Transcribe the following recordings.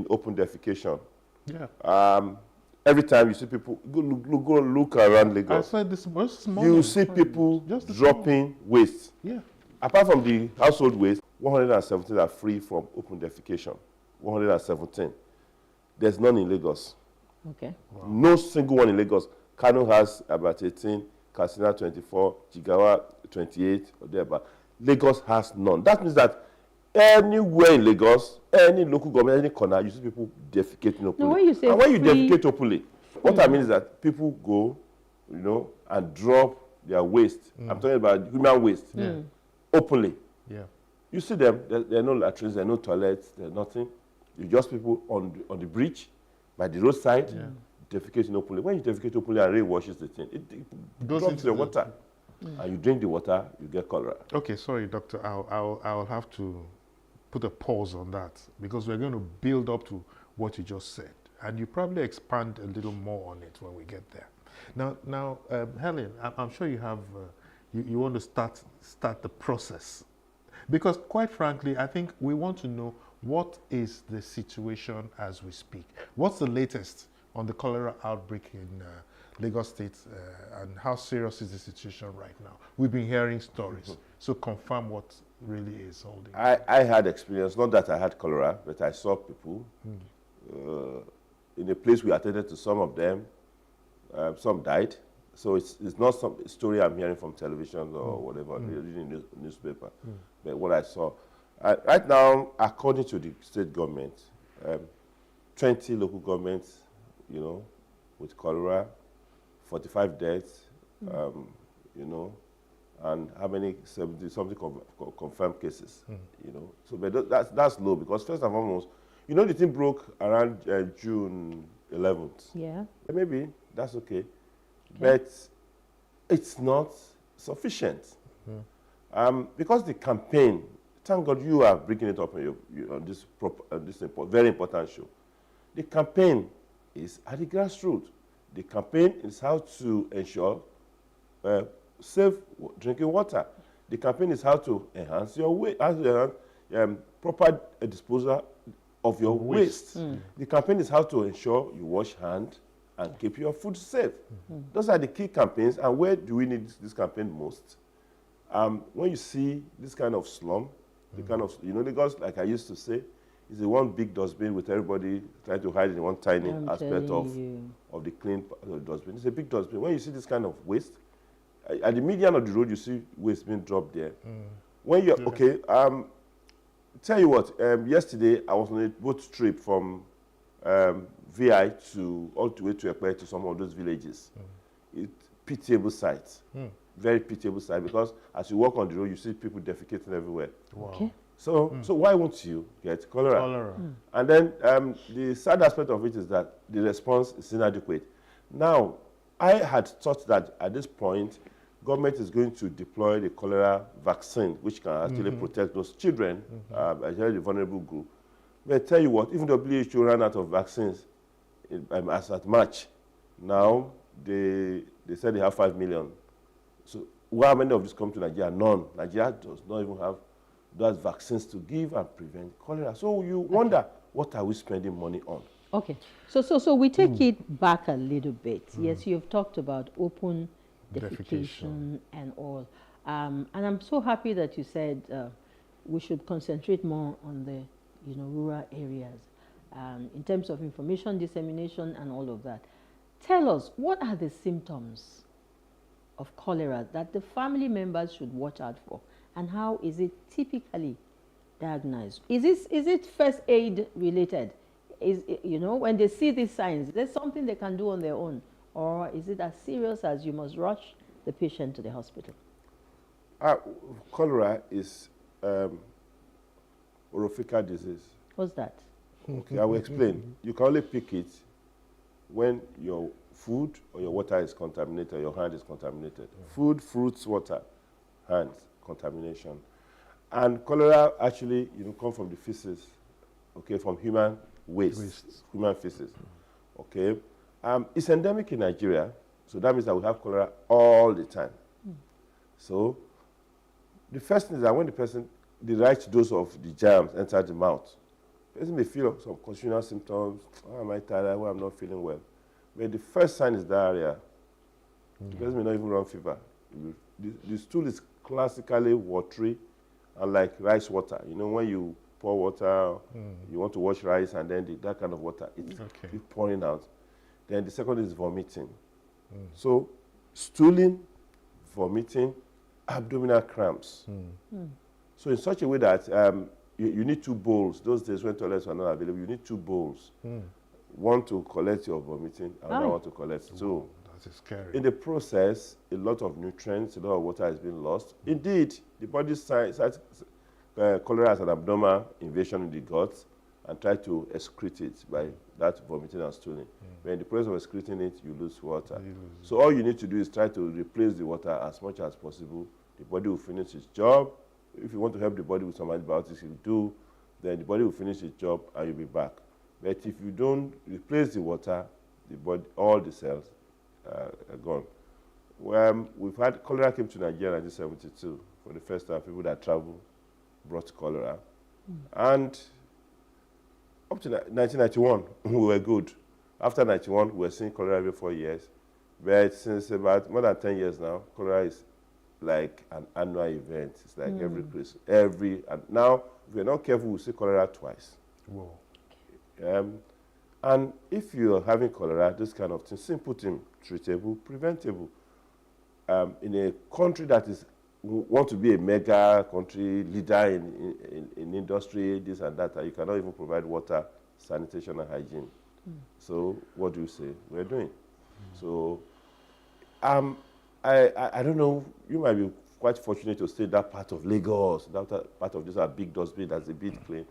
in open defecation. Yeah. Every time you see people, go look around Lagos. I said this morning. You see people dropping waste. Yeah. Apart from the household waste, 117 are free from open defecation. 117. There's none in Lagos. Okay. Wow. No single one in Lagos. Kano has about 18, Katsina 24, Jigawa 28, or thereabout. Lagos has none. That means that anywhere in Lagos, any local government, any corner, you see people defecating openly. No, when you say and when you defecate openly, what I mean is that people go, and drop their waste. I'm talking about human waste openly. Yeah. You see them, there are no latrines, there are no toilets, there's nothing. You just people on the bridge, by the roadside, defecating openly. When you defecate openly and rain washes the thing, it goes into the water. And you drink the water, you get cholera. Okay, sorry, doctor. I'll have to put a pause on that because we're going to build up to what you just said, and you probably expand a little more on it when we get there. Now, Helen, I'm sure you have you want to start the process, because quite frankly, I think we want to know what is the situation as we speak. What's the latest on the cholera outbreak in Lagos State, and how serious is the situation right now? We've been hearing stories, so confirm what really is holding. I had experience, not that I had cholera, but I saw people in a place we attended to. Some of them, some died. So it's not some story I'm hearing from television or whatever, reading the newspaper. But what I saw, right now, according to the state government, 20 local governments, with cholera, 45 deaths, and how many 70-something confirmed cases, So, but that's low because first and foremost, the thing broke around June 11th. Yeah. Maybe that's okay, but it's not sufficient. Because the campaign, thank God you are bringing it up on this very important show. The campaign is at the grassroots. The campaign is how to ensure safe drinking water. The campaign is how to enhance your waste, proper disposal of your waste. The campaign is how to ensure you wash hands and keep your food safe. Those are the key campaigns. And where do we need this campaign most? When you see this kind of slum, the kind of, Lagos, like I used to say, is a one big dustbin with everybody trying to hide in one tiny aspect of the clean dustbin. It's a big dustbin. When you see this kind of waste, at the median of the road, you see waste being dropped there. When you're, tell you what, yesterday I was on a boat trip from VI all the way to Ekpe to some of those villages. It's pitiable sight. Very pitiable sight, because as you walk on the road, you see people defecating everywhere. Wow. Okay. So why won't you get cholera? And then the sad aspect of it is that the response is inadequate. Now, I had thought that at this point, government is going to deploy the cholera vaccine, which can actually protect those children, especially the vulnerable group. But I tell you what, even WHO ran out of vaccines as at March. Now, they said they have 5 million. So how many of these come to Nigeria? None. Nigeria does not even have those vaccines to give and prevent cholera. So you wonder, what are we spending money on? Okay. So we take it back a little bit. Yes, you've talked about open defecation and all. And I'm so happy that you said we should concentrate more on the rural areas in terms of information dissemination and all of that. Tell us, what are the symptoms of cholera that the family members should watch out for, and how is it typically diagnosed? Is it first aid related? Is when they see these signs, there's something they can do on their own, or is it as serious as you must rush the patient to the hospital? Cholera is orophical disease. What's that? Okay, I will explain. You can only pick it when your food or your water is contaminated, your hand is contaminated. Food, fruits, water, hands, contamination. And cholera actually, come from the feces, okay, from human waste. Human feces, okay. It's endemic in Nigeria, so that means that we have cholera all the time. So the first thing is that when the right dose of the germs enter the mouth, person may feel some constitutional symptoms. Oh, am I tired? Well, I'm not feeling well. But the first sign is diarrhea. The person may not even run fever. The stool is classically watery and like rice water. You know, when you pour water, you want to wash rice, and then that kind of water, it's pouring out. Then the second is vomiting. So stooling, vomiting, abdominal cramps. So in such a way that you need 2 bowls. Those days when toilets were not available, you need 2 bowls. One to collect your vomiting, another one to collect stool. That is scary. In the process, a lot of nutrients, a lot of water has been lost. Indeed, the body cites cholera as an abnormal invasion in the guts and try to excrete it by that vomiting and stooling. But in the process of excreting it, you lose water. So all you need to do is try to replace the water as much as possible. The body will finish its job. If you want to help the body with some antibiotics, you do, then the body will finish its job and you'll be back. But if you don't replace the water, the body, all the cells are gone. We've had cholera came to Nigeria in 1972 for the first time. People that traveled brought cholera. And up to 1991, we were good. After 91, we were seeing cholera every 4 years. But since about more than 10 years now, cholera is like an annual event. It's like every Christmas, and now, if we're not careful, we'll see cholera twice. Whoa. And if you're having cholera, this kind of thing, simple thing, treatable, preventable. In a country that is want to be a mega country, leader in industry, this and that, you cannot even provide water, sanitation, and hygiene. So what do you say we're doing? So I don't know, you might be quite fortunate to stay that part of Lagos, that part of this big dustbin that's a bit clean.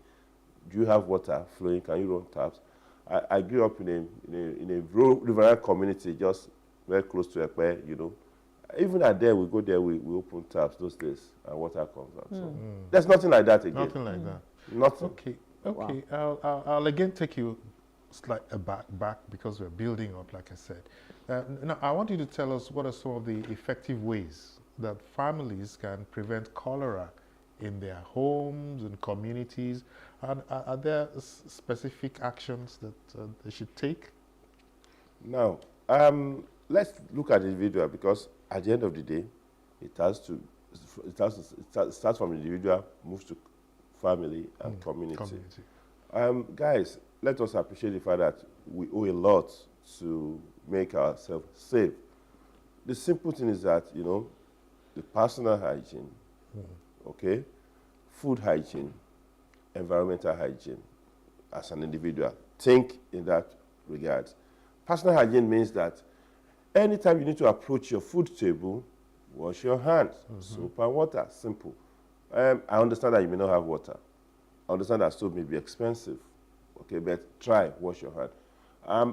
Do you have water flowing? Can you run taps? I grew up in a rural community just very close to Ekpe, you know. Even at there, we go there, we open taps those days, and water comes out. So there's nothing like that again. Nothing like that. Nothing. Okay. Wow. I'll again take you back because we're building up, like I said. Now, I want you to tell us what are some of the effective ways that families can prevent cholera in their homes and communities, and are there specific actions that they should take? Now, let's look at the individual, because at the end of the day, it starts from the individual, moves to family and community. Guys, let us appreciate the fact that we owe a lot to make ourselves safe. The simple thing is that, you know, the personal hygiene, okay, food hygiene, environmental hygiene as an individual. Think in that regard. Personal hygiene means that anytime you need to approach your food table, wash your hands, soap and water, simple. I understand that you may not have water. I understand that soap may be expensive, okay, but try, wash your hand.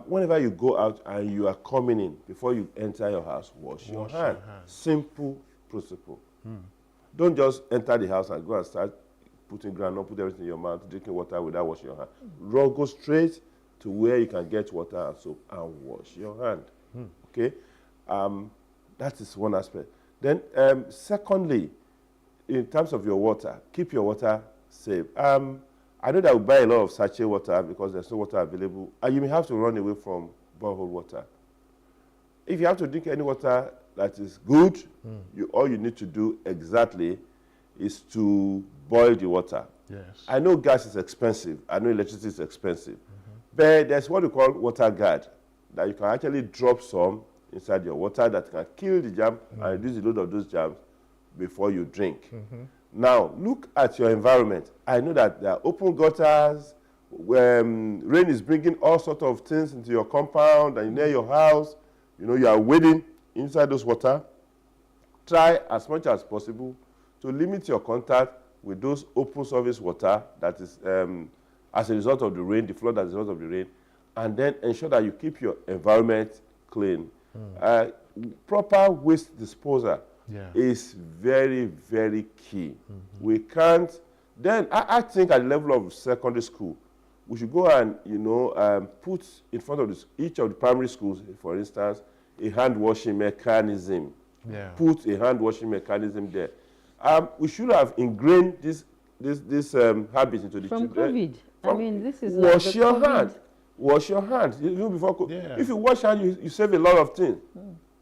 Whenever you go out and you are coming in, before you enter your house, wash your hand. Simple principle. Don't just enter the house and go and start putting groundnut, put everything in your mouth, drinking water without washing your hand. Go straight to where you can get water and soap and wash your hand. Okay? That is one aspect. Then, secondly, in terms of your water, keep your water safe. I know that we buy a lot of sachet water because there's no water available, and you may have to run away from borehole water. If you have to drink any water that is good, all you need to do exactly is to boil the water. Yes. I know gas is expensive. I know electricity is expensive. But there's what we call water guard, that you can actually drop some inside your water that can kill the germ and reduce the load of those germs before you drink. Now, look at your environment. I know that there are open gutters, where rain is bringing all sorts of things into your compound and near your house. You know, you are wading inside those water. Try as much as possible to limit your contact with those open surface water that is as a result of the rain, the flood as a result of the rain, and then ensure that you keep your environment clean. Proper waste disposal is very, very key. We can't, then I think at the level of secondary school, we should go and, you know, put in front of each of the primary schools, for instance, a hand washing mechanism. Put a hand washing mechanism there. We should have ingrained this habit into the children. From COVID. I mean, this is wash like your COVID. hand. Wash your hands. Even before, Yeah. if you wash your hand, you save a lot of things.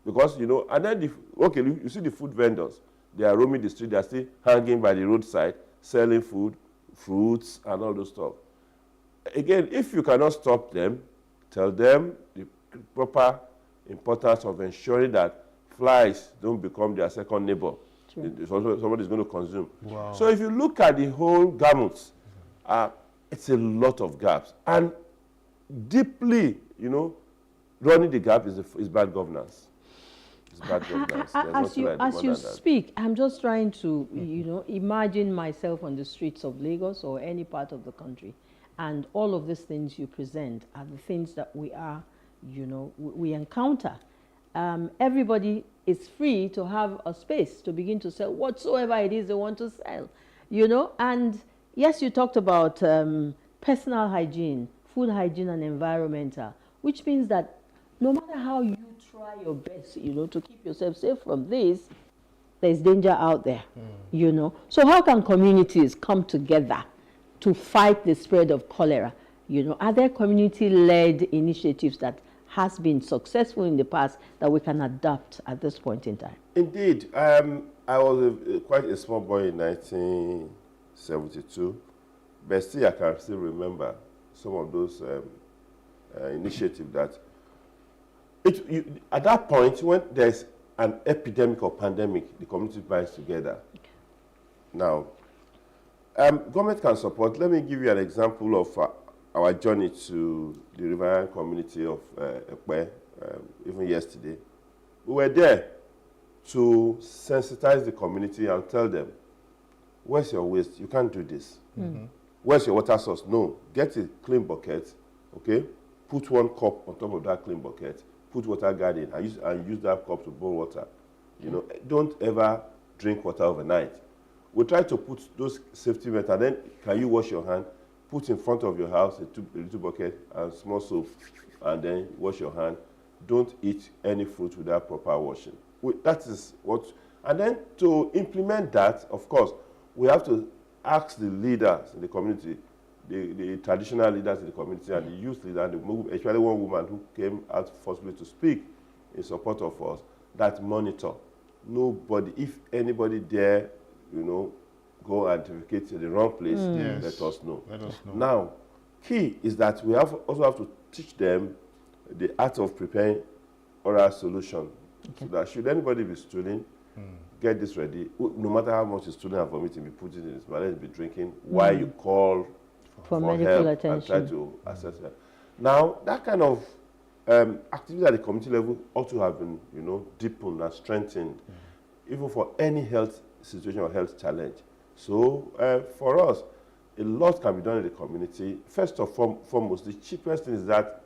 Because, you know, and then, you see the food vendors. They are roaming the street. They are still hanging by the roadside, selling food, fruits, and all those stuff. Again, if you cannot stop them, tell them the proper importance of ensuring that flies don't become their second neighbor. Somebody is going to consume. Wow. So if you look at the whole gamut, it's a lot of gaps. And deeply, you know, running the gap is bad governance. It's bad governance. As you speak, I'm just trying to, you know, imagine myself on the streets of Lagos or any part of the country. And all of these things you present are the things that we are, you know, we encounter. Everybody is free to have a space to begin to sell whatsoever it is they want to sell, you know. And yes, you talked about personal hygiene, food hygiene and environmental, which means that no matter how you try your best, you know, to keep yourself safe from this, there's danger out there, you know. So how can communities come together to fight the spread of cholera? You know, are there community-led initiatives that has been successful in the past that we can adapt at this point in time? Indeed. I was quite a small boy in 1972, but still I can still remember some of those initiatives that at that point, when there's an epidemic or pandemic, the community binds together. Okay. Now, government can support. Let me give you an example of our journey to the riverine community of Ekpe, even yesterday. We were there to sensitize the community and tell them, where's your waste? You can't do this. Where's your water source? No. Get a clean bucket, okay? Put one cup on top of that clean bucket. Put water guard in and use that cup to boil water. You know, don't ever drink water overnight. We try to put those safety measures, and then can you wash your hand? Put in front of your house a little bucket and small soap, and then wash your hand. Don't eat any fruit without proper washing. That is what, and then to implement that, of course, we have to ask the leaders in the community, the traditional leaders in the community and the youth leader, and especially one woman who came out forcefully to speak in support of us, that monitor. Nobody, if anybody there, you know, go and advocate in the wrong place, Yes. let us know. Let us know. Now, key is that we also have to teach them the art of preparing oral solution. So that should anybody be stealing, get this ready. No matter how much is stealing and vomiting, be put it in his mouth, be drinking while you call For for medical help attention. and try to assess it. Now, that kind of activity at the community level ought to have been, you know, deepened and strengthened, even for any health situation or health challenge. So, for us, a lot can be done in the community. First of foremost, the cheapest thing is that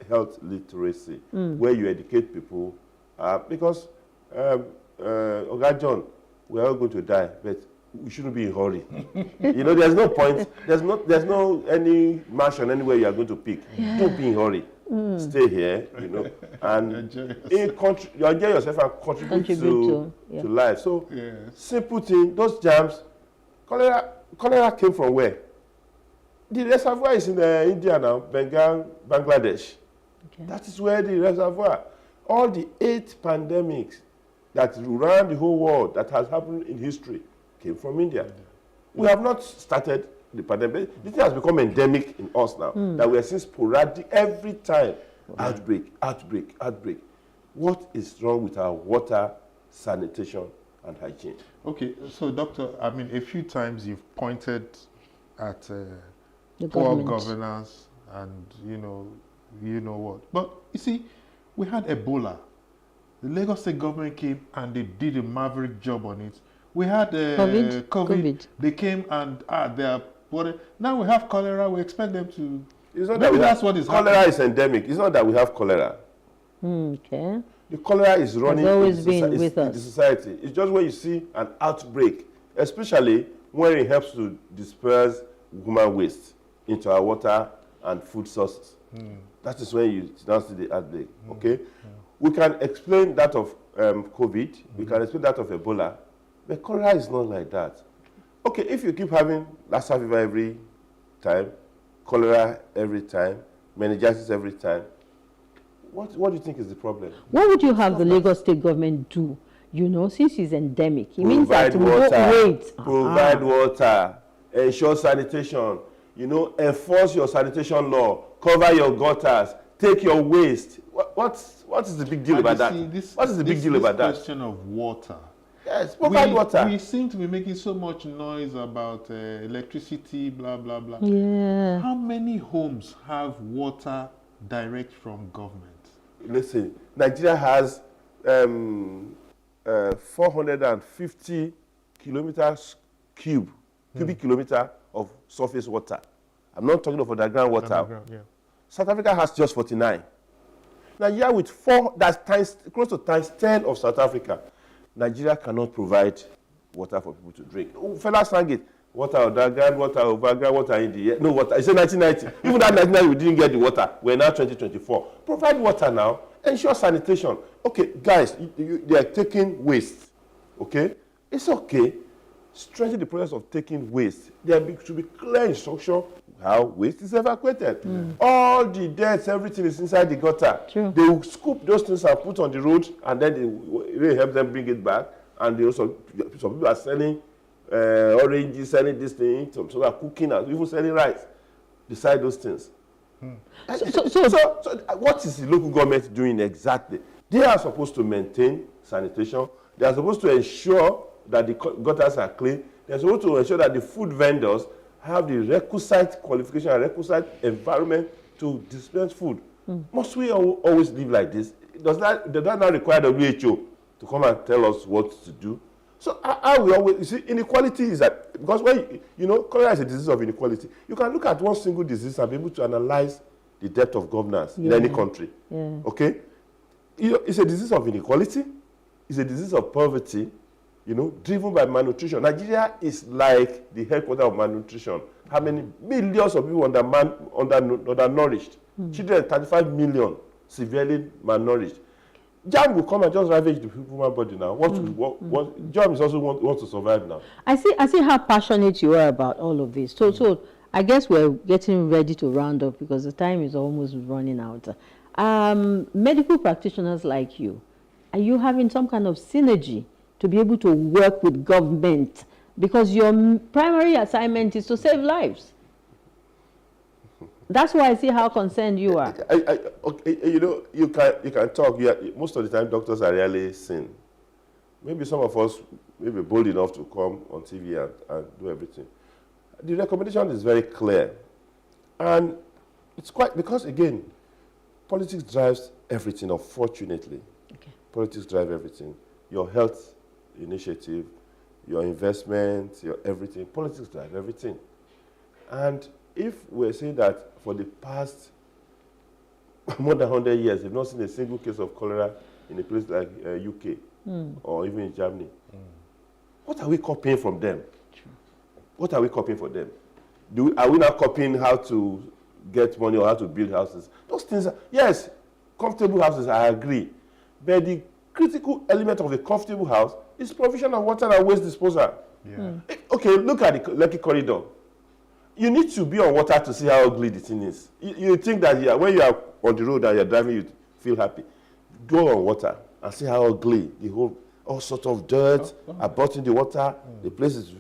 health literacy, where you educate people, because, Oga John, we're all going to die, but we shouldn't be in a hurry. You know, there's no point, there's no any mansion anywhere you are going to pick. Don't be in a hurry. Stay here, you know, and Enjoy you enjoy yourself and contribute to life. So, simple thing, those jams, cholera came from where? The reservoir is in India now, Bengal, Bangladesh. Okay. That is where the reservoir, all the 8 pandemics that ran the whole world that has happened in history came from India. We have not started the pandemic. This thing has become endemic in us now, that we are seeing sporadic every time. Outbreak. What is wrong with our water, sanitation, and hygiene? Okay, so doctor, I mean, a few times you've pointed at The poor government. governance and you know what. But you see, we had Ebola. The Lagos State government came and they did a maverick job on it. We had COVID. They came and they are what? Now we have cholera. We expect them to. It's not Maybe that that's what is cholera happening. is endemic. It's not that we have cholera. Okay. The cholera is running always in been with the us. society. It's just when you see an outbreak, especially when it helps to disperse human waste into our water and food sources. That is when you now see the outbreak. Okay, we can explain that of COVID. We can explain that of Ebola, but cholera is not like that. Okay, if you keep having Lassa fever every time, cholera every time, meningitis every time. What do you think is the problem? What would you have the Lagos state government do? You know, since it's endemic, it means that Provide we don't water. wait. Provide water. Ensure sanitation. You know, enforce your sanitation law. Cover your gutters. Take your waste. What is the big deal about that? What is the big deal about that? This question of water. Yes, provide water. We seem to be making so much noise about electricity, blah, blah, blah. Yeah. How many homes have water direct from government? Listen, Nigeria has 450 cubic kilometer of surface water. I'm not talking of underground water. Underground, yeah. South Africa has just 49. Nigeria with that's close to times 10 of South Africa. Nigeria cannot provide water for people to drink. Fella sang it. Water underground, water overground, water in the air. No water. It's 1990. Even that 1990, we didn't get the water. We're now 2024. Provide water now. Ensure sanitation. Okay, guys, they are taking waste. Okay? It's okay. Strengthen the process of taking waste. There should be clear instruction how waste is evacuated. All the dirt, everything is inside the gutter. True. They will scoop those things and put on the road, and then they really help them bring it back. And they also, some people are selling oranges, selling this thing, some are cooking, and even selling rice beside those things. So what is the local government doing exactly? They are supposed to maintain sanitation. They are supposed to ensure that the gutters are clean. They are supposed to ensure that the food vendors have the requisite qualification and requisite environment to dispense food. Must we always live like this? Does that not require WHO to come and tell us what to do? So how we always, you see, inequality is that, because when, cholera is a disease of inequality. You can look at one single disease and be able to analyze the depth of governance in any country. Yeah. Okay? It's a disease of inequality. It's a disease of poverty, driven by malnutrition. Nigeria is like the headquarters of malnutrition. How many millions of people undernourished? Children, 35 million severely malnourished. Germ will come and just ravage the human body now. Germs also want to survive now. I see how passionate you are about all of this. So I guess we're getting ready to round up because the time is almost running out. Medical practitioners like you, are you having some kind of synergy to be able to work with government? Because your primary assignment is to save lives. That's why I see how concerned you are. You can talk. Most of the time, doctors are rarely seen. Maybe some of us may be bold enough to come on TV and do everything. The recommendation is very clear. And it's because, again, politics drives everything, unfortunately. Okay. Politics drive everything. Your health initiative, your investments, your everything. Politics drive everything. And if we're saying that for the past more than 100 years, they've not seen a single case of cholera in a place like UK or even in Germany, what are we copying from them? True. What are we copying from them? Are we not copying how to get money or how to build houses? Those things yes, comfortable houses, I agree. But the critical element of a comfortable house is provision of water and waste disposal. Yeah. Okay, look at the Lekki corridor. You need to be on water to see how ugly the thing is. You think that when you are on the road and you're driving, you feel happy. Go on water and see how ugly the whole, all sorts of dirt are brought in the water. The place is,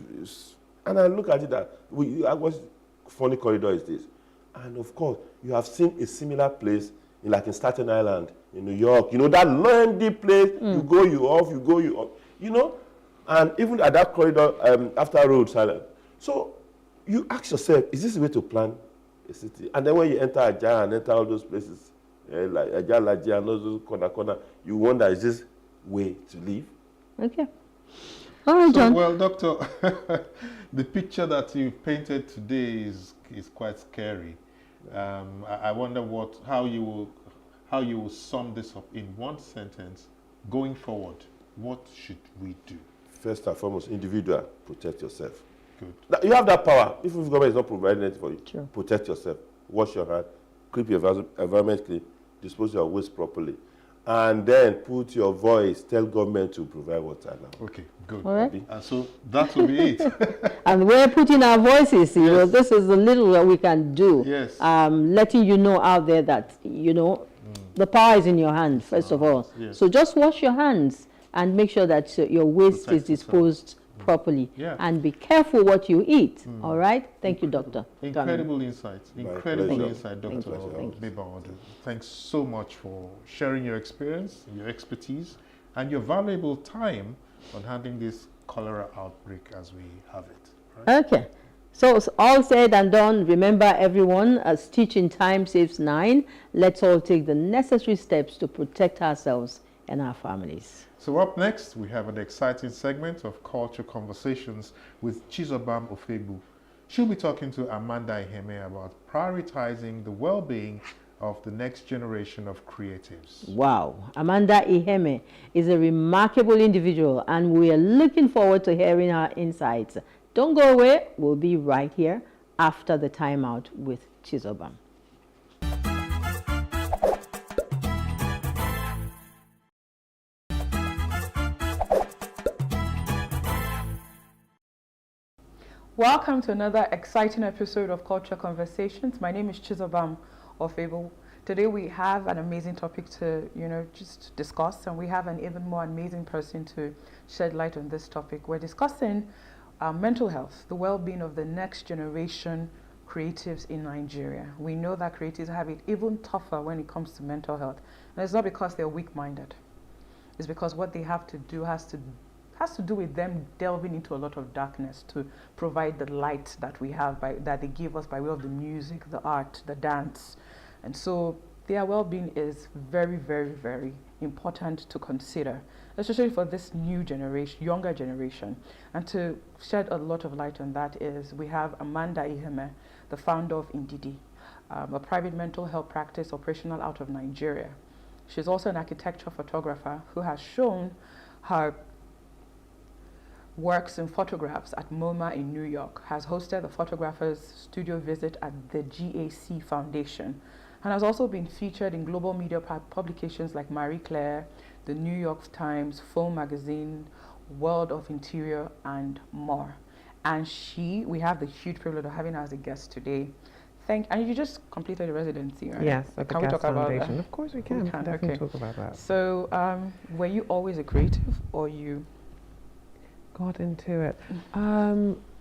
and I look at it that what funny corridor is this? And of course, you have seen a similar place in Staten Island, in New York. That lonely place. You go, you off. You go, you off. And even at that corridor, after road silent. So you ask yourself, is this the way to plan a city? And then when you enter Ajah and enter all those places, like Ajah, Lajah, and all those corner, you wonder, is this way to live? Okay. All right, John. Well, Doctor, the picture that you painted today is quite scary. I wonder how you will sum this up in one sentence. Going forward, what should we do? First and foremost, individual, protect yourself. Good. You have that power. If the government is not providing anything for you, sure. Protect yourself. Wash your hands. Keep your environment clean. Dispose your waste properly. and then put your voice, tell government to provide water now. Okay, good. All right. And so that will be it. And we're putting our voices, you know, this is the little that we can do. Yes. Letting you know out there that, you know, the power is in your hand, first of all. Yes. So just wash your hands and make sure that your waste Protect is disposed properly. Yeah. And be careful what you eat. All right? Thank you, Doctor. Incredible insights. Incredible pleasure. insight, Thank Dr. you. Bebawadu. Thanks so much for sharing your experience, your expertise, and your valuable time on handling this cholera outbreak as we have it. Right? Okay. So it's all said and done. Remember, everyone, a stitch in time saves 9. Let's all take the necessary steps to protect ourselves and our families. So up next, we have an exciting segment of Culture Conversations with Chizobam Ofebu. She'll be talking to Amanda Iheme about prioritizing the well-being of the next generation of creatives. Wow. Amanda Iheme is a remarkable individual, and we are looking forward to hearing her insights. Don't go away. We'll be right here after the timeout with Chizobam. Welcome to another exciting episode of Culture Conversations. My name is Chizobam Ofebu. Today we have an amazing topic to, just discuss, and we have an even more amazing person to shed light on this topic. We're discussing mental health, the well-being of the next generation creatives in Nigeria. We know that creatives have it even tougher when it comes to mental health. And it's not because they're weak-minded. It's because what they have to do has to do with them delving into a lot of darkness to provide the light that we have, that they give us by way of the music, the art, the dance. And so their well-being is very, very, very important to consider, especially for this new generation, younger generation. And to shed a lot of light on that is we have Amanda Iheme, the founder of Indidi, a private mental health practice operational out of Nigeria. She's also an architecture photographer who has shown her works and photographs at MoMA in New York, has hosted the photographer's studio visit at the GAC Foundation, and has also been featured in global media publications like Marie Claire, the New York Times, Foam Magazine, World of Interior, and more. And we have the huge privilege of having her as a guest today. And you just completed a residency, right? Yes, at the Can we Gas talk about that? Foundation. Of course we can. Definitely okay. talk about that. So, were you always a creative, or you got into it?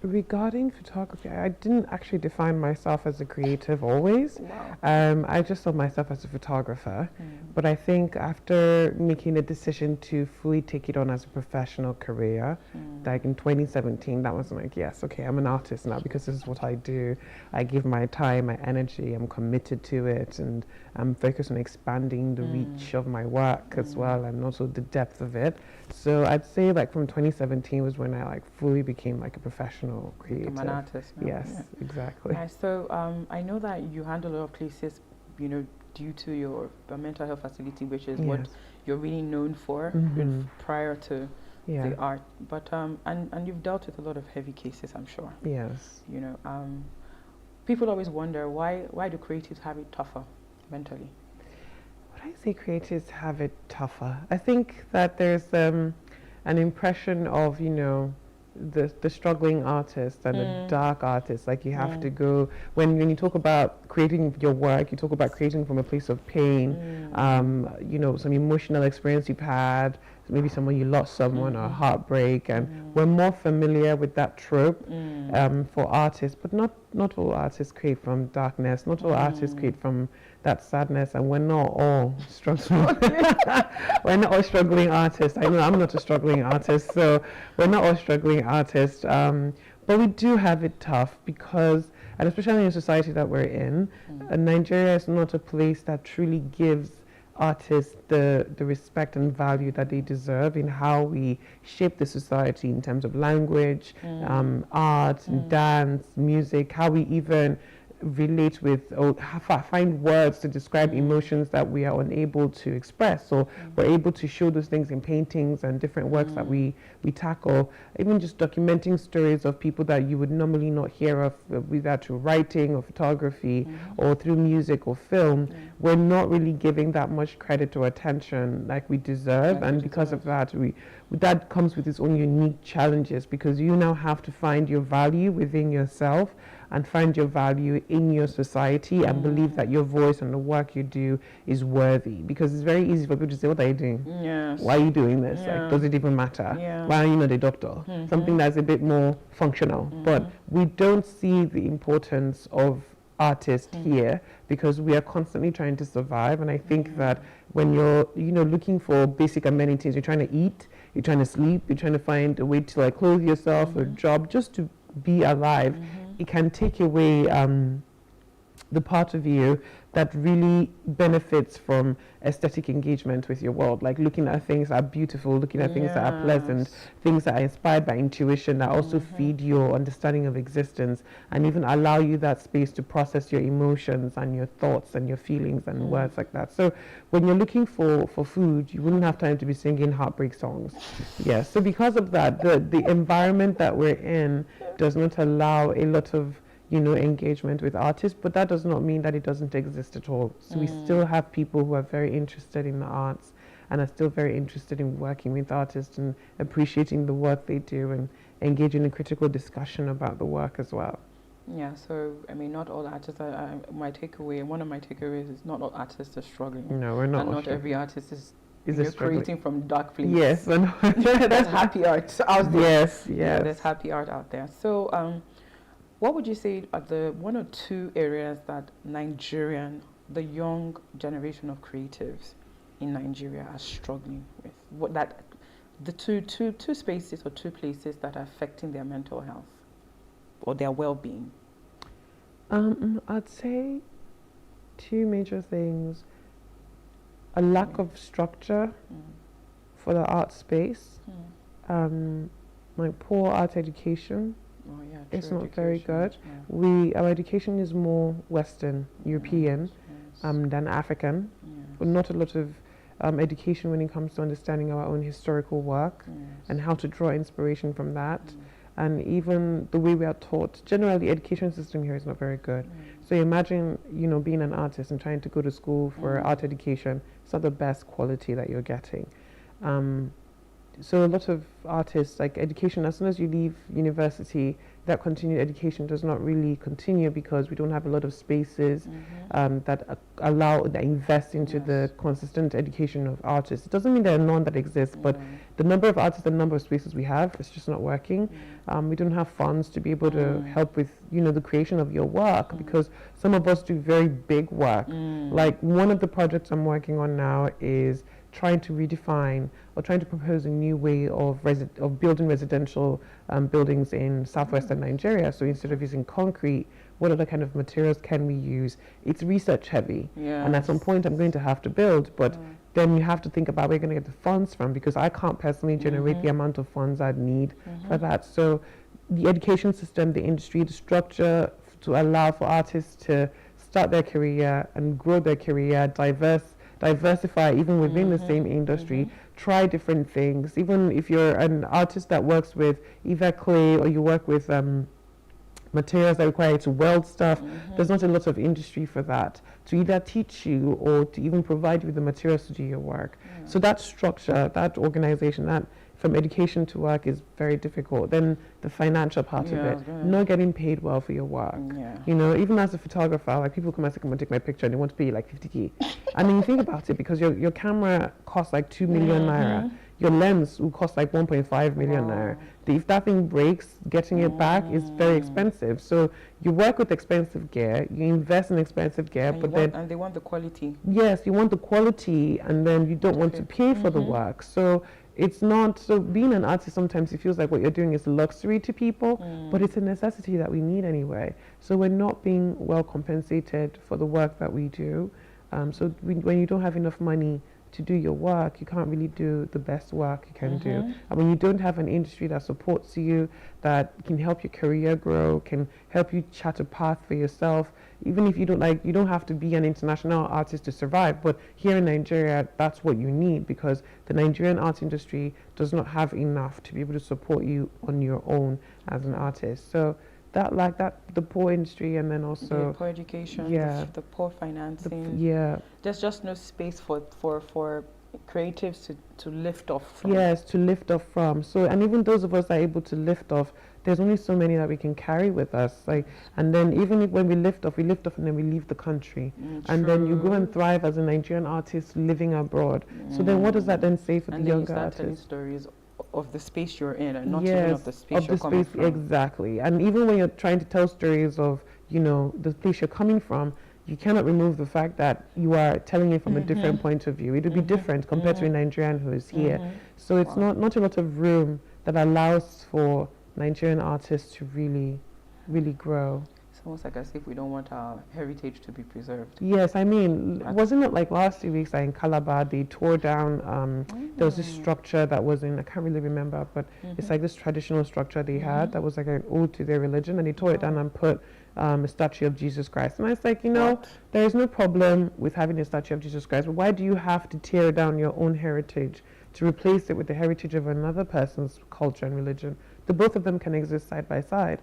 Regarding photography, I didn't actually define myself as a creative always. Wow. I just saw myself as a photographer. But I think after making a decision to fully take it on as a professional career, like in 2017, that was like, yes, okay, I'm an artist now because this is what I do. I give my time, my energy, I'm committed to it, and I'm focused on expanding the reach of my work as well, and also the depth of it. So I'd say like from 2017 was when I like fully became like a professional creative. I'm an artist now? Yes, Yeah. exactly. So I know that you handle a lot of cases, due to your mental health facility, which is what you're really known for prior to the art. But and you've dealt with a lot of heavy cases, I'm sure. Yes. People always wonder why do creatives have it tougher mentally? Would I say creatives have it tougher? I think that there's an impression of, the struggling artist and the dark artist. Like you have to go, when you talk about creating your work, you talk about creating from a place of pain, some emotional experience you've had, maybe someone you lost someone or heartbreak, and we're more familiar with that trope for artists, but not all artists create from darkness, not all artists create from that sadness, and we're not all struggling. We're not all struggling artists. I know I'm not a struggling artist, so we're not all struggling artists, but we do have it tough because, and especially in the society that we're in, Nigeria is not a place that truly gives artists the respect and value that they deserve in how we shape the society in terms of language, art, dance, music, how we even relate with or find words to describe emotions that we are unable to express. So we're able to show those things in paintings and different works that we tackle. Even just documenting stories of people that you would normally not hear of, whether through writing or photography or through music or film. We're not really giving that much credit or attention like we deserve, and because of that, that comes with its own unique challenges, because you now have to find your value within yourself and find your value in your society and believe that your voice and the work you do is worthy. Because it's very easy for people to say, what are you doing? Yes. Why are you doing this? Like, does it even matter? Why are you not a doctor? Something that's a bit more functional. But we don't see the importance of artists here, because we are constantly trying to survive. And I think that when you're, looking for basic amenities, you're trying to eat, you're trying to sleep, you're trying to find a way to like clothe yourself, a job, just to be alive, it can take away the part of you that really benefits from aesthetic engagement with your world, like looking at things that are beautiful, looking at things that are pleasant, things that are inspired by intuition, that also feed your understanding of existence and even allow you that space to process your emotions and your thoughts and your feelings and words like that. So when you're looking for food, you wouldn't have time to be singing heartbreak songs. Yes, so because of that, the environment that we're in does not allow a lot of engagement with artists, but that does not mean that it doesn't exist at all. So we still have people who are very interested in the arts and are still very interested in working with artists and appreciating the work they do and engaging in critical discussion about the work as well. Yeah, so I mean, not all artists are, one of my takeaways is not all artists are struggling. No, we're not. And not every artist is struggling. creating from dark place. Yes, there's happy art out there. Yes, Yeah, there's happy art out there. So, what would you say are the one or two areas that the young generation of creatives in Nigeria are struggling with? What that the two spaces or two places that are affecting their mental health or their well-being? I'd say two major things: a lack of structure for the art space, like poor art education. Oh, yeah, it's not very good. Our education is more Western European than African. But not a lot of education when it comes to understanding our own historical work and how to draw inspiration from that. And even the way we are taught, generally the education system here is not very good. So imagine, being an artist and trying to go to school for art education. It's not the best quality that you're getting. So a lot of artists, like education, as soon as you leave university, that continued education does not really continue because we don't have a lot of spaces that invest into the consistent education of artists. It doesn't mean there are none that exist, but the number of artists, the number of spaces we have, it's just not working. We don't have funds to be able to help with, the creation of your work, because some of us do very big work. Like one of the projects I'm working on now is trying to redefine or trying to propose a new way of building residential buildings in southwestern Nigeria. So instead of using concrete, what other kind of materials can we use? It's research heavy, and at some point I'm going to have to build, but then you have to think about where you're going to get the funds from, because I can't personally generate the amount of funds I'd need for that. So the education system, the industry, the structure to allow for artists to start their career and grow their career, diversify even within the same industry, try different things. Even if you're an artist that works with either clay or you work with materials that require you to weld stuff, there's not a lot of industry for that to either teach you or to even provide you with the materials to do your work. So that structure, that organization, that from education to work is very difficult. Then the financial part of it, not getting paid well for your work. Even as a photographer, like people come and say, come and take my picture, and they want to pay you like 50K. I mean, think about it, because your camera costs like 2 million naira. Your lens will cost like 1.5 million naira. If that thing breaks, getting it back is very expensive. So you work with expensive gear, you invest in expensive gear, and they want the quality. Yes, you want the quality, and then you don't want to pay for the work. So it's not, so being an artist, sometimes it feels like what you're doing is luxury to people, but it's a necessity that we need anyway. So we're not being well compensated for the work that we do. So when you don't have enough money to do your work, you can't really do the best work you can do. And when you don't have an industry that supports you, that can help your career grow, can help you chart a path for yourself, even if you don't have to be an international artist to survive, but here in Nigeria, that's what you need, because the Nigerian art industry does not have enough to be able to support you on your own as an artist. So the poor industry, and then also the poor education, the poor financing. There's just no space for creatives to lift off from. Yes, to lift off from. So, and even those of us that are able to lift off, there's only so many that we can carry with us. And then even if when we lift off and then we leave the country. And then you go and thrive as a Nigerian artist living abroad. So then what does that then say for the younger artists? And then you start telling stories of the space you're in, and not even of the space you're coming from. Exactly. And even when you're trying to tell stories of, the place you're coming from, you cannot remove the fact that you are telling it from a different point of view. It would be different compared to a Nigerian who is here. So it's not a lot of room that allows for Nigerian artists to really, really grow. It's almost like as if we don't want our heritage to be preserved. Yes, I mean, wasn't it like last 2 weeks in Calabar, they tore down, there was this structure that was in, I can't really remember, but it's like this traditional structure they had that was like an ode to their religion, and they tore it down and put a statue of Jesus Christ. And I was like, there is no problem with having a statue of Jesus Christ, but why do you have to tear down your own heritage to replace it with the heritage of another person's culture and religion? The both of them can exist side by side.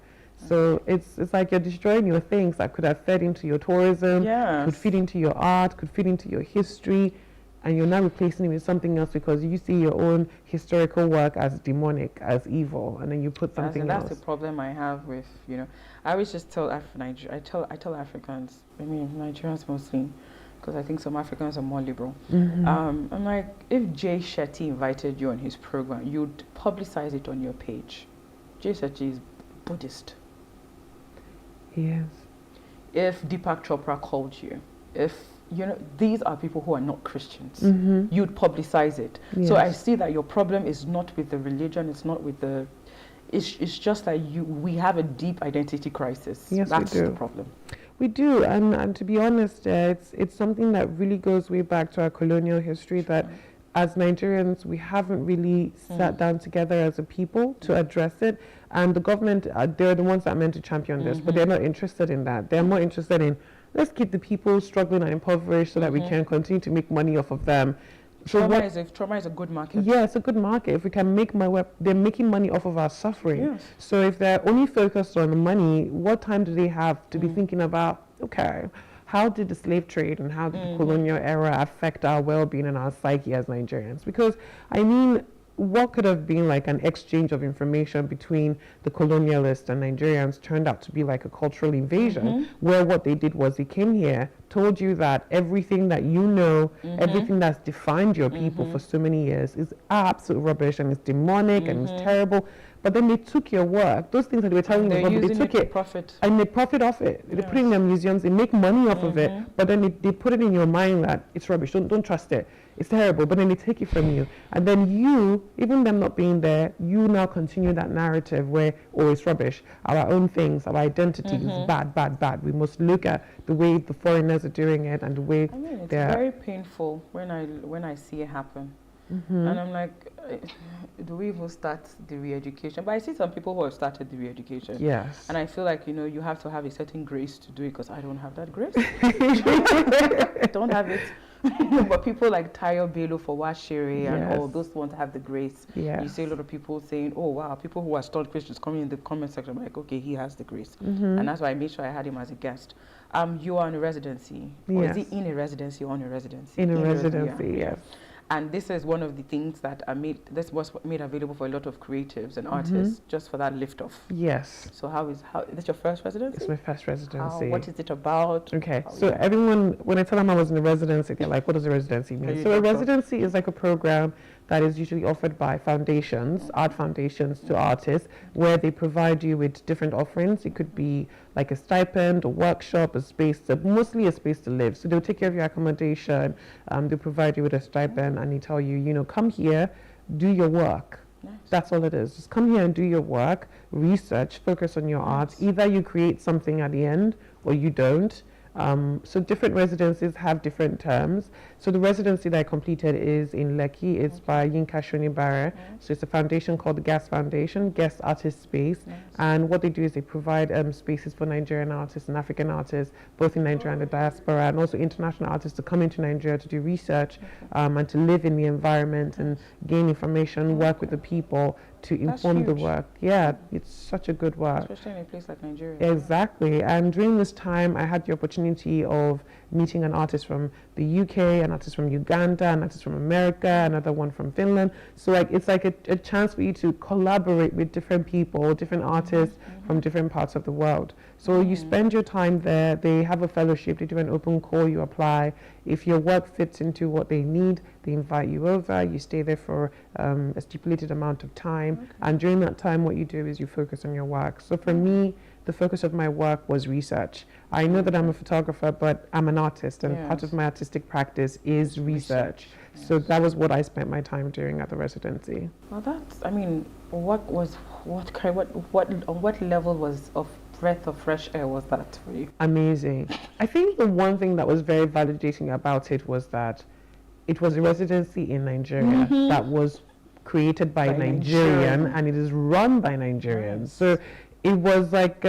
So it's like you're destroying your things that could have fed into your tourism, could feed into your art, could feed into your history, and you're now replacing it with something else because you see your own historical work as demonic, as evil, and then you put something else. That's the problem I have with, I always just tell I tell Africans, I mean Nigerians mostly, because I think some Africans are more liberal. I'm like, if Jay Shetty invited you on his program, you'd publicize it on your page. Jay Shetty is Buddhist. Yes. If Deepak Chopra called you, if these are people who are not Christians, you'd publicize it. Yes. So I see that your problem is not with the religion, it's not with the, it's just that we have a deep identity crisis. Yes, that's we do. The problem. We do, and to be honest, it's something that really goes way back to our colonial history, that as Nigerians, we haven't really sat down together as a people to address it. And the government, they're the ones that are meant to champion this, but they're not interested in that. They're more interested in, let's keep the people struggling and impoverished so that we can continue to make money off of them. Trauma is a good market. Yeah, it's a good market. If we can make money, they're making money off of our suffering. Yes. So if they're only focused on the money, what time do they have to be thinking about, okay, how did the slave trade and how did the colonial era affect our well-being and our psyche as Nigerians? Because, I mean, what could have been like an exchange of information between the colonialists and Nigerians turned out to be like a cultural invasion, where what they did was they came here, told you that everything that you know, everything that's defined your people for so many years is absolute rubbish and it's demonic and it's terrible. But then they took your work, those things that they were telling you, they took it profit. And they profit off it. They put it in their museums, they make money off of it, but then they put it in your mind that it's rubbish, don't trust it, it's terrible, but then they take it from you. And then you, even them not being there, you now continue that narrative where, oh, it's rubbish, our own things, our identity is bad. We must look at the way the foreigners are doing it and the way it's very painful when I see it happen. And I'm like, do we even start the re-education? But I see some people who have started the re-education. Yes. And I feel like, you have to have a certain grace to do it, because I don't have that grace. Don't have it. But people like Tayo Bello for Washiri and all those ones have the grace. Yes. You see a lot of people saying, oh wow, people who are stalled Christians coming in the comment section. I'm like, okay, he has the grace. And that's why I made sure I had him as a guest. You are in a residency. Or is he in a residency or on a residency? In a residency, yes. And this is one of the things that this was made available for a lot of creatives and artists, just for that lift off. Yes. So is this your first residency? It's my first residency. What is it about? Okay, so everyone, when I tell them I was in a residency, they're like, what does a residency mean? So a residency is like a program that is usually offered by foundations, art foundations to artists, where they provide you with different offerings. It could be like a stipend, a workshop, mostly a space to live. So they'll take care of your accommodation, they'll provide you with a stipend, and they tell you, come here, do your work. Nice. That's all it is. Just come here and do your work, research, focus on your art. Either you create something at the end or you don't. So different residencies have different terms. So the residency that I completed is in Lekki. It's by Yinka Shonibare. So it's a foundation called the Gas Foundation, Guest Artist Space. And what they do is they provide spaces for Nigerian artists and African artists, both in Nigeria and the diaspora, and also international artists to come into Nigeria to do research and to live in the environment and gain information, work with the people to inform the work. Yeah, it's such a good work. Especially in a place like Nigeria. Exactly. And during this time, I had the opportunity of meeting an artist from the UK, an artist from Uganda, an artist from America, another one from Finland. So like it's like a chance for you to collaborate with different people, different artists from different parts of the world. So you spend your time there. They have a fellowship. They do an open call. You apply. If your work fits into what they need, they invite you over. You stay there for a stipulated amount of time. And during that time, what you do is you focus on your work. So for me, the focus of my work was research. I know that I'm a photographer, but I'm an artist, and part of my artistic practice is research. So that was what I spent my time doing at the residency. Well, that's, I mean, what level was of breath of fresh air was that for you? Amazing. I think the one thing that was very validating about it was that it was a residency in Nigeria that was created by Nigerian, and it is run by Nigerians. So it was like,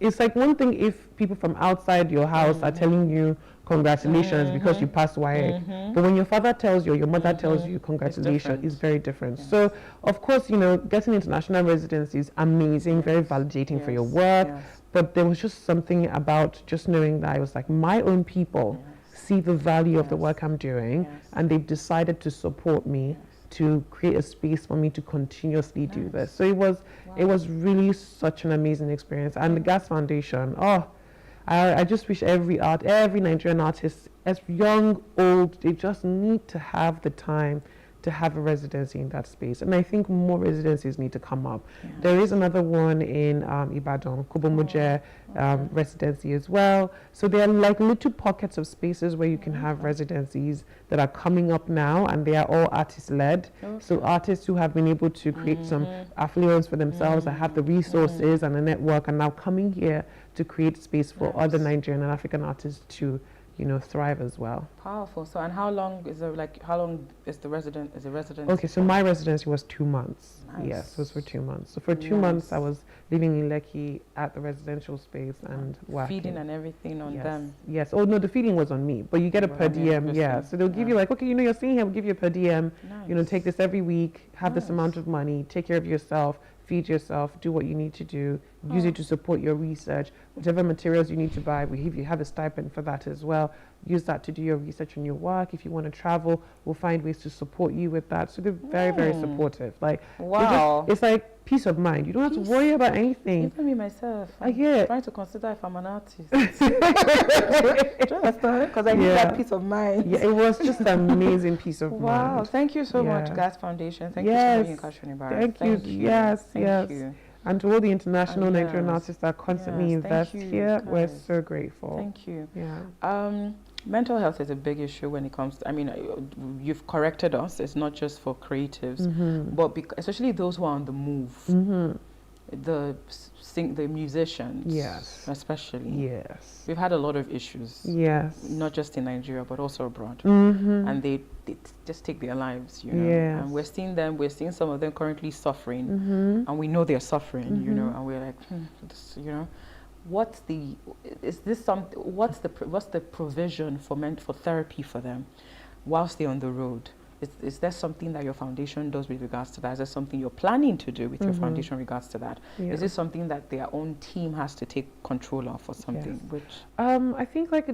it's like one thing if people from outside your house are telling you congratulations because you passed WAEC, but when your father tells you or your mother tells you congratulations, it's very different. So of course, you know, getting international residency is amazing, very validating for your work, but there was just something about just knowing that I was like, my own people see the value of the work I'm doing, and they've decided to support me to create a space for me to continuously do this. So it was really such an amazing experience. And the Gas Foundation, I just wish every Nigerian artist, as young, old, they just need to have the time to have a residency in that space. And I think more residencies need to come up. There is another one in Ibadan, Kubomoje residency as well. So there are like little pockets of spaces where you can have residencies that are coming up now, and they are all artist-led. So artists who have been able to create some affluence for themselves, that have the resources and the network, are now coming here to create space for other Nigerian and African artists to, you know, thrive as well. Powerful. So, and how long is the residency? Okay, so my residency was 2 months. Nice. Yes, it was for 2 months. So for 2 months, I was living in Lekki at the residential space and working. Feeding and everything on them. Yes. Oh no, the feeding was on me, but you get a per diem. Yeah. So they'll give you like, okay, you know, you're staying here, we'll give you a per diem. You know, take this every week, have this amount of money, take care of yourself, feed yourself, do what you need to do, use it to support your research. Whatever materials you need to buy, you have a stipend for that as well. Use that to do your research and your work. If you want to travel, we'll find ways to support you with that. So they're very, very supportive. Like, it's like peace of mind. You don't have to worry about anything. Even me myself, I get trying to consider if I'm an artist. Do you understand? Because I need that peace of mind. Yeah, it was just an amazing peace of mind. Wow, thank you so much, Gas Foundation. Thank you so much, Shonibare. Thank you. Yes. And to all the international Nigerian artists that constantly invest here, we're so grateful. Thank you. Yeah. Mental health is a big issue when it comes to, I mean, you've corrected us. It's not just for creatives, but especially those who are on the move. The musicians, especially. We've had a lot of issues. Not just in Nigeria, but also abroad. And they just take their lives, you know. And we're seeing some of them currently suffering, and we know they're suffering, you know, and we're like, you know, what's the provision for therapy for them whilst they're on the road? Is there something that your foundation does with regards to that? Is there something you're planning to do with your foundation in regards to that? Is it something that their own team has to take control of or something? I think like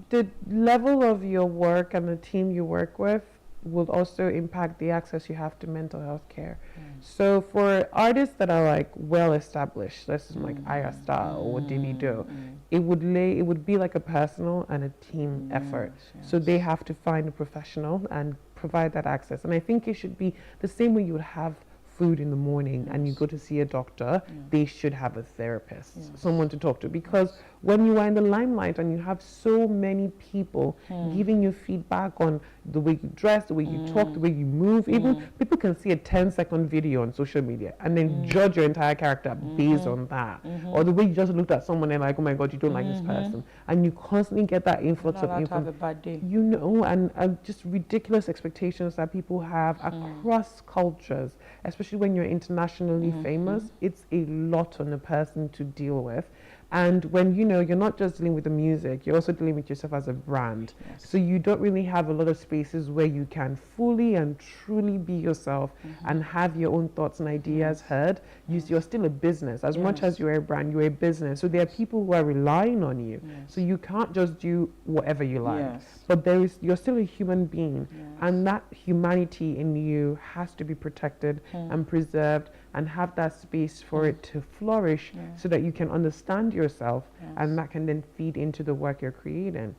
the level of your work and the team you work with will also impact the access you have to mental health care. So for artists that are like well established, this is like Aya Star or Davido, it would be like a personal and a team effort. So they have to find a professional and provide that access. And I think it should be the same way you would have food in the morning and you go to see a doctor, they should have a therapist, someone to talk to, because when you are in the limelight and you have so many people giving you feedback on the way you dress, the way you talk, the way you move, even people can see a 10-second video on social media and then judge your entire character based on that. Or the way you just looked at someone and like, oh my God, you don't like this person. And you constantly get that influx of information. Have a bad day. You know, and just ridiculous expectations that people have across cultures, especially when you're internationally famous. It's a lot on a person to deal with. And when, you know, you're not just dealing with the music, you're also dealing with yourself as a brand. Yes. So you don't really have a lot of spaces where you can fully and truly be yourself and have your own thoughts and ideas heard. You're still a business. As much as you're a brand, you're a business. So there are people who are relying on you. So you can't just do whatever you like. But you're still a human being. And that humanity in you has to be protected and preserved, and have that space for it to flourish so that you can understand yourself, and that can then feed into the work you're creating.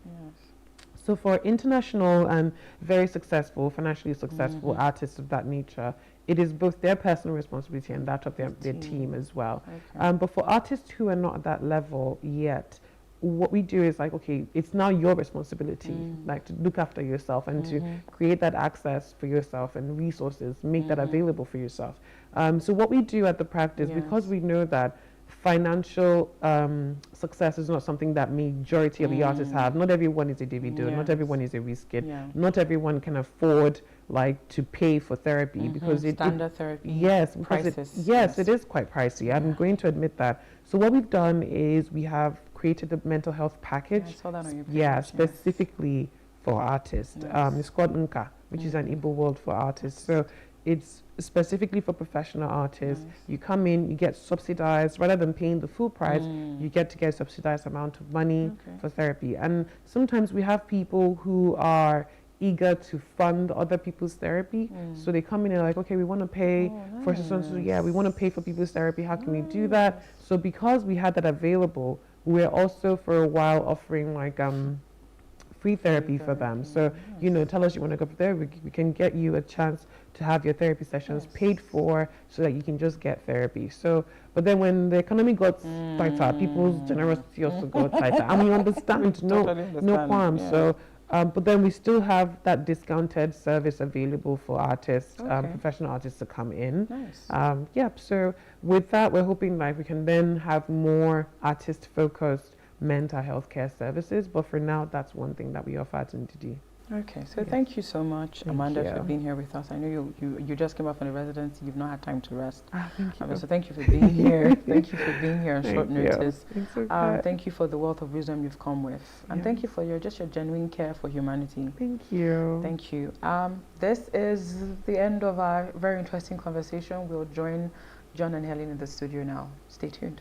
So for international and very successful, financially successful artists of that nature, it is both their personal responsibility and that of their team as well. But for artists who are not at that level yet, what we do is like, okay, it's now your responsibility, like to look after yourself and to create that access for yourself and resources, make that available for yourself. So what we do at the practice, because we know that financial success is not something that majority of the artists have. Not everyone is a Davido, not everyone is a Wizkid, not everyone can afford like to pay for therapy because standard therapy. Yes, because it is quite pricey. I'm going to admit that. So what we've done is we have created a mental health package. I saw that on your page, specifically for artists. It's called Nka, which is an Igbo word for artists. So it's specifically for professional artists. You come in, you get subsidized, rather than paying the full price, you get to get a subsidized amount of money for therapy. And sometimes we have people who are eager to fund other people's therapy. So they come in and like, okay, we want to pay for so we want to pay for people's therapy. How can we do that? So because we had that available, we're also for a while offering like free therapy for them. So, you know, tell us you want to go there, we can get you a chance to have your therapy sessions paid for so that you can just get therapy. So, but then when the economy got tighter, people's generosity also got tighter. And we understand, no qualms. So, but then we still have that discounted service available for artists, professional artists to come in. So with that, we're hoping like we can then have more artist-focused mental health care services. But for now, that's one thing that we offer at NDD. Okay, so thank you so much, Amanda, for being here with us. I know you just came up from the residency. You've not had time to rest. Thank you. So thank you for being here. Thank you for being here on short notice. Thank you for the wealth of wisdom you've come with. And thank you for your genuine care for humanity. Thank you. Thank you. This is the end of our very interesting conversation. We'll join John and Helen in the studio now. Stay tuned.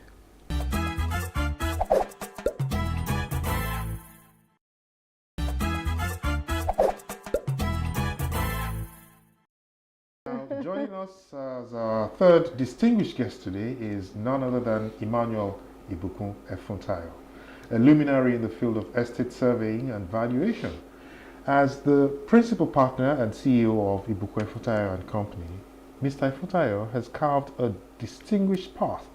Joining us as our third distinguished guest today is none other than Emmanuel Ibukun Efuntayo, a luminary in the field of estate surveying and valuation. As the principal partner and CEO of Ibukun Efuntayo and Company, Mr. Efuntayo has carved a distinguished path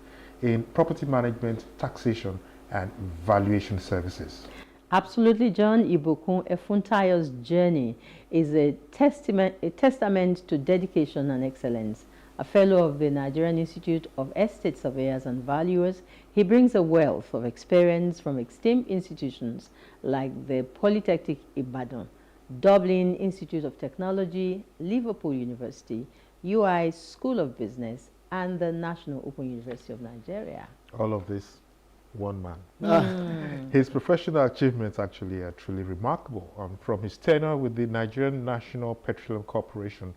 in property management, taxation, and valuation services. Absolutely, John. Ibukun Efuntayo's journey is a testament to dedication and excellence. A fellow of the Nigerian Institute of Estate Surveyors and Valuers, he brings a wealth of experience from esteemed institutions like the Polytechnic Ibadan, Dublin Institute of Technology, Liverpool University, UI School of Business, and the National Open University of Nigeria. All of this, one man. His professional achievements actually are truly remarkable. From his tenure with the Nigerian National Petroleum Corporation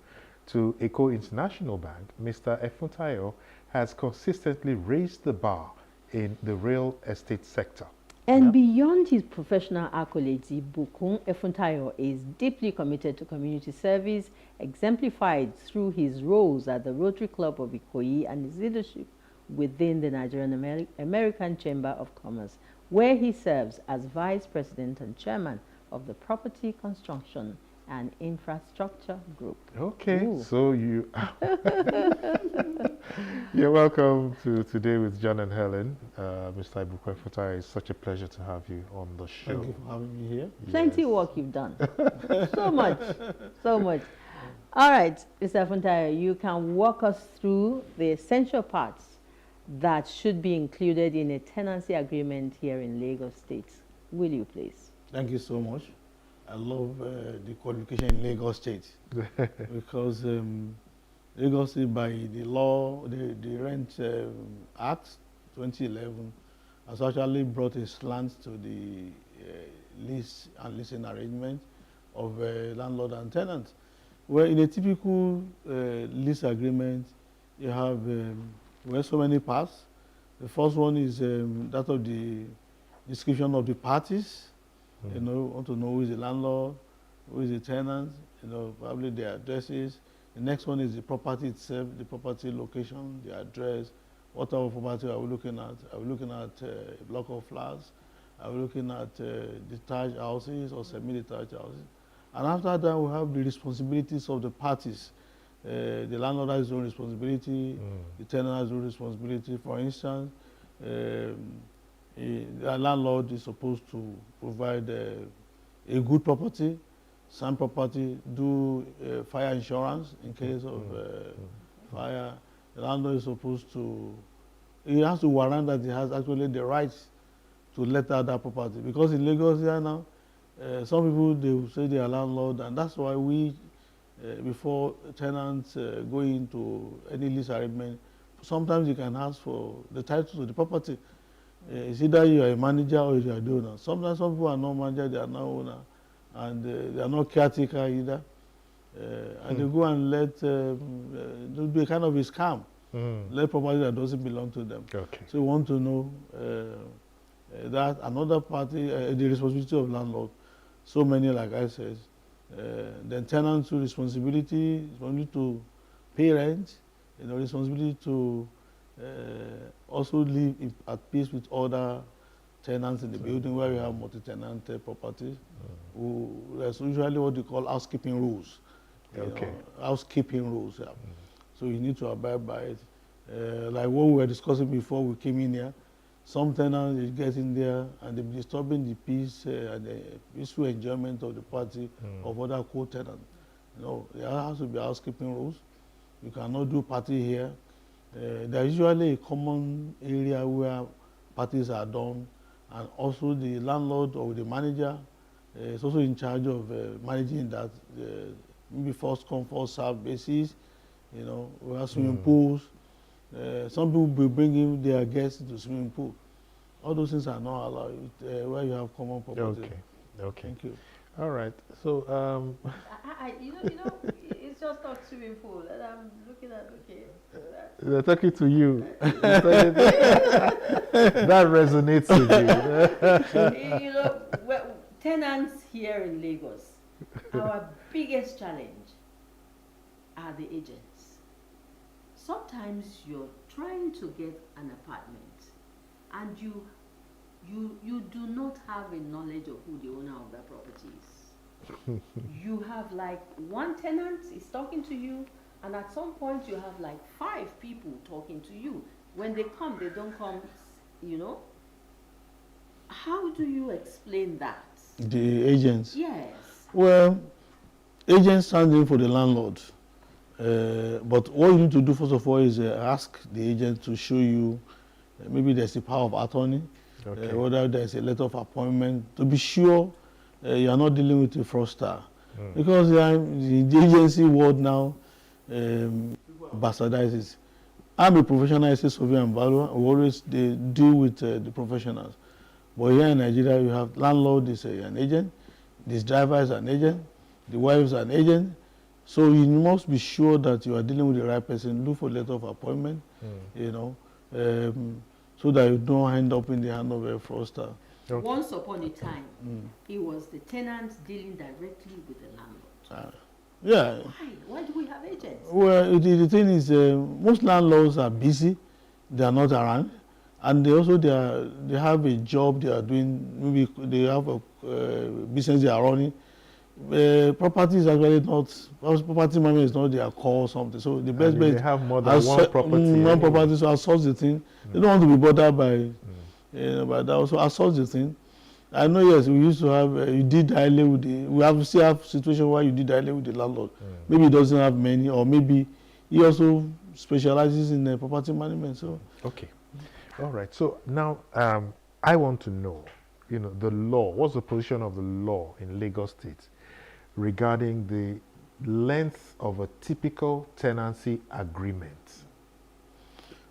to Eco International Bank, Mr. Efuntayo has consistently raised the bar in the real estate sector. And beyond his professional accolades, Ibukun Efuntayo is deeply committed to community service, exemplified through his roles at the Rotary Club of Ikoyi and his leadership within the Nigerian American Chamber of Commerce, where he serves as Vice President and Chairman of the Property Construction and Infrastructure Group. Okay, Ooh. so you're welcome to Today with John and Helen. Mr. Ibukwefota, it's such a pleasure to have you on the show. Thank you for having me here. Plenty work you've done. So much, so much. All right, Mr. Fontayo, you can walk us through the essential parts that should be included in a tenancy agreement here in Lagos State. Will you please? Thank you so much. I love the qualification in Lagos State because Lagos State, by the law, the Rent Act 2011, has actually brought a slant to the lease and leasing arrangement of landlord and tenant. Where in a typical lease agreement, you have so many parts. The first one is that of the description of the parties. You know, want to know who is the landlord, who is the tenant, you know, probably their addresses. The next one is the property itself, the property location, the address. What type of property are we looking at? Are we looking at a block of flats? Are we looking at detached houses or semi-detached houses? And after that, we have the responsibilities of the parties. The landlord has his own responsibility, the tenant has his own responsibility. For instance, the landlord is supposed to provide a good property, sound property, do fire insurance in case of fire. The landlord is supposed to, he has to warrant that he has actually the rights to let out that property. Because in Lagos here now, some people, they will say they are landlord, and that's why we, before tenants go into any lease arrangement, sometimes you can ask for the title to the property. It's either you are a manager or you are the owner. Sometimes some people are not manager, they are not owner, and they are not caretaker either. And they go and let, do a kind of a scam, let property that doesn't belong to them. Okay. So we want to know that another party, the responsibility of landlord, so many, like I said, then tenants' responsibility to pay rent, you know, responsibility to also live at peace with other tenants in the building where we have multi-tenant properties. There's usually what we call housekeeping rules. Okay. Housekeeping rules. Yeah. So you need to abide by it. Like what we were discussing before we came in here, some tenants is getting there and they're disturbing the peace and the peaceful enjoyment of the party of other co-tenants. You know, there has to be housekeeping rules. You cannot do party here. There's usually a common area where parties are done, and also the landlord or the manager is also in charge of managing that, maybe first come, first serve basis. You know, we have swimming pools. Some people will be bringing their guests to swimming pool. All those things are not allowed where you have common property. Okay. Okay. Thank you. All right. So, You know, it's just not swimming pool, and I'm looking at, okay. they're talking to you. That resonates with you. You know, well, tenants here in Lagos, our biggest challenge are the agents. Sometimes you're trying to get an apartment and you do not have a knowledge of who the owner of that property is. You have like one tenant is talking to you, and at some point you have like 5 people talking to you. When they come, they don't come, you know. How do you explain that? The agents. Yes. Well, agents stand in for the landlord. But what you need to do first of all is ask the agent to show you maybe there's a power of attorney, whether there's a letter of appointment, to be sure you are not dealing with a fraudster. Because the agency world now bastardizes. I'm a professional estate surveyor and valuer. We always deal with the professionals. But here in Nigeria, you have landlord is an agent, this driver is an agent, the wife is an agent. So you must be sure that you are dealing with the right person. Look for a letter of appointment, you know, so that you don't end up in the hand of a fraudster. Okay. Once upon a time, it was the tenant dealing directly with the landlord. Yeah. Why do we have agents? Well, the thing is, most landlords are busy. They are not around. And they also, they have a job they are doing. Maybe they have a business they are running. property is actually not, property management is not their core or something. So the best bet, they have more than one property. One property, so outsource the thing. They don't want to be bothered by that. So outsource the thing. I know, yes, we used to have, you did dialogue with the, still have situation where you did dialogue with the landlord. Maybe he doesn't have many, or maybe he also specializes in property management. So okay, all right. So now I want to know, the law. What's the position of the law in Lagos State regarding the length of a typical tenancy agreement?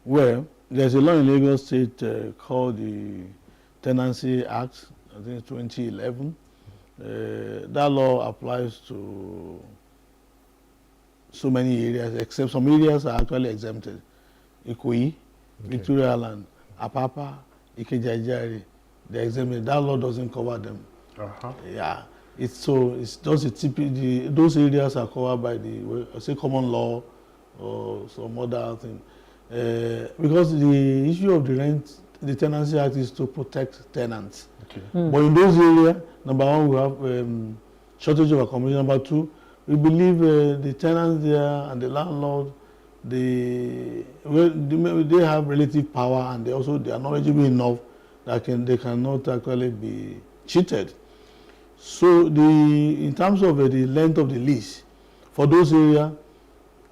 Well, there's a law in Lagos State called the Tenancy Act, I think 2011. That law applies to so many areas, except some areas are actually exempted. Ikoyi, Victoria Island, Apapa, Ikejajari, they're exempted. That law doesn't cover them. Yeah, it's just those areas are covered by the common law or some other thing. Because the issue of the rent, the Tenancy Act is to protect tenants. Okay. But in those areas, number one, we have shortage of accommodation. Number two, we believe the tenants there and the landlord, they have relative power, and they are knowledgeable enough that they cannot actually be cheated. So in terms of the length of the lease, for those areas,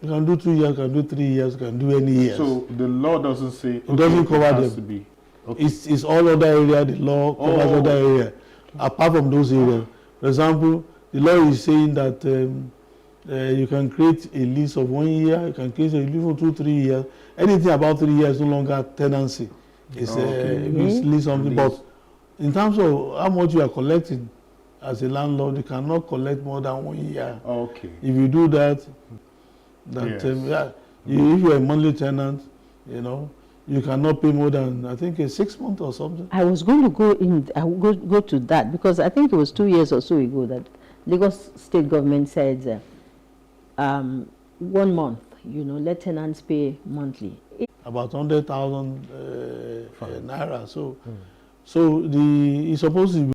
you can do 2 years, you can do 3 years, you can do any years. So the law doesn't say it doesn't cover them. Okay. It's all other area. The law covers other area, apart from those areas. For example, the law is saying that you can create a lease of 1 year, you can create a lease for 2, 3 years. Anything about 3 years no longer tenancy. It's lease something. But in terms of how much you are collecting as a landlord, you cannot collect more than 1 year. Okay. If you do that, if you're a monthly tenant, you cannot pay more than, I think, 6 months or something. I was going to go to that, because I think it was 2 years or so ago that Lagos State government said 1 month, let tenants pay monthly. About 100,000 naira. So it's supposed to be